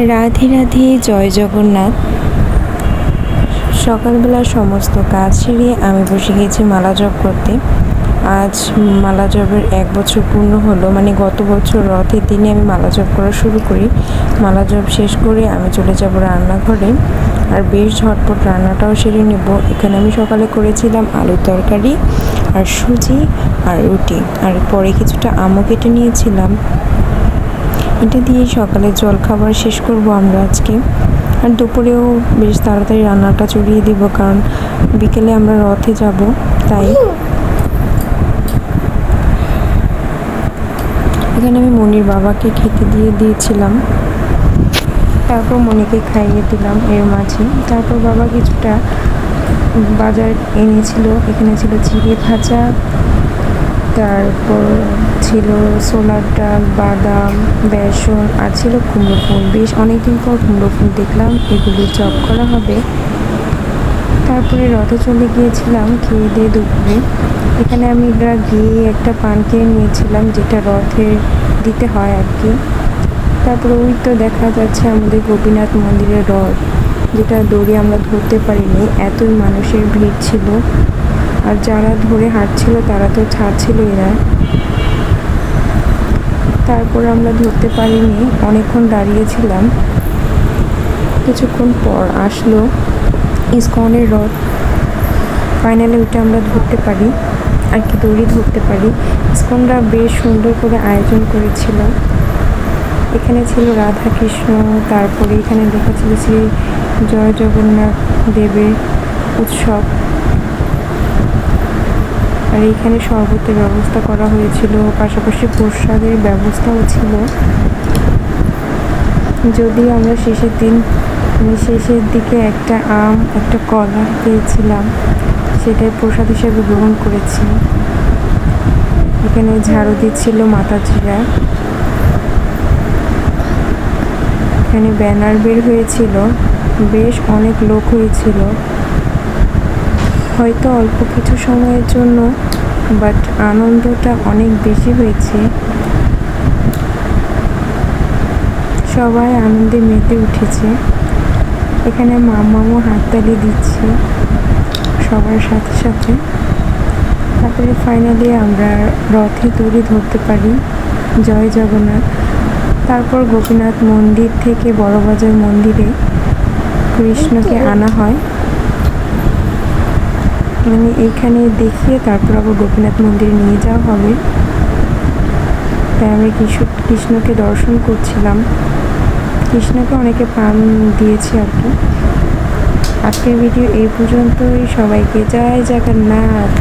রাধে রাধে, জয় জগন্নাথ। সকালবেলা সমস্ত কাজ সেরে আমি বসে গেছি মালা জপ করতে। আজ মালা জপের 1 বছর পূর্ণ হলো, মানে গত বছর রথের দিনে আমি মালা জপ করা শুরু করি। মালা জপ শেষ করে আমি চলে যাব রান্নাঘরে, আর বেশ ঝটপট রান্নাটাও সেরে নেব। এখানে আমি সকালে করেছিলাম আলুর তরকারি আর সুজি আর রুটি, আর পরে কিছুটা আমও কেটে নিয়েছিলাম। এটা দিয়ে সকালে জলখাবার শেষ করব আমরা আজকে। আর দুপুরেও বেশ তাড়াতাড়ি রান্নাটা চড়িয়ে দিব, কারণ বিকেলে আমরা রথে যাব। তাই এখানে আমি মনির বাবাকে খেতে দিয়েছিলাম, তারপর মনিকে খাইয়ে দিলাম এর মাঝে। তারপর বাবা কিছুটা বাজার এনেছিল। এখানে ছিল চিড়ে ভাজা, তারপর ছিল ছোলার ডাল, বাদাম, বেসন, আর ছিল কুমড়ো ফুল। বেশ অনেকদিন পর কুমড়ো ফুল দেখলাম, এগুলি চপ করা হবে। তারপরে রথে চলে গিয়েছিলাম খেয়ে দিয়ে দুপুরে। এখানে আমি গিয়ে একটা পান কিনে নিয়েছিলাম, যেটা রথে দিতে হয় আর কি। তারপরে ওই তো দেখা যাচ্ছে আমাদের গোপীনাথ মন্দিরের রথ, যেটা দড়ি আমরা ধরতে পারিনি, এতই মানুষের ভিড় ছিল। আর যারা ধরে হাঁটছিল তারা তো ছাড়ছিলই না। তারপর আমরা ধরতে পারিনি, অনেকক্ষণ দাঁড়িয়েছিলাম। কিছুক্ষণ পর আসলো ইসকনের রথ। ফাইনালি ওইটা আমরা ধরতে পারি, আর কি দড়ি ধরতে পারি। ইসকনরা বেশ সুন্দর করে আয়োজন করেছিল। এখানে ছিল রাধা কৃষ্ণ, তারপরে এখানে দেখাচ্ছিল শ্রী জয় জগন্নাথ দেবের উৎসব। আর এইখানে শরবতের ব্যবস্থা করা হয়েছিল, পাশাপাশি প্রসাদের ব্যবস্থাও ছিল। যদি আমরা শেষের দিকে একটা আম, একটা কলা পেয়েছিলাম, সেটাই প্রসাদ হিসেবে গ্রহণ করেছি। এখানে ঝাড়ু দিচ্ছিল মাতাজিরা। এখানে ব্যানার বের হয়েছিল, বেশ অনেক লোক হয়েছিল, হয়তো অল্প কিছু সময়ের জন্য, বাট আনন্দটা অনেক বেশি হয়েছে। সবাই আনন্দে মেতে উঠেছে। এখানে মামামও হাততালি দিচ্ছে সবার সাথে সাথে। তারপরে ফাইনালি আমরা রথে দড়ি ধরতে পারি। জয় জগন্নাথ। তারপর গোপীনাথ মন্দির থেকে বড়বাজার মন্দিরে কৃষ্ণকে আনা হয়, মানে এইখানে দেখিয়ে তারপর আবার গোপীনাথ মন্দিরে নিয়ে যাওয়া হবে। তাই আমি কৃষ্ণকে দর্শন করছিলাম। কৃষ্ণকে অনেকে পান দিয়েছে আর কি। আজকের ভিডিও এই পর্যন্তই। সবাইকে জয় জগন্নাথ।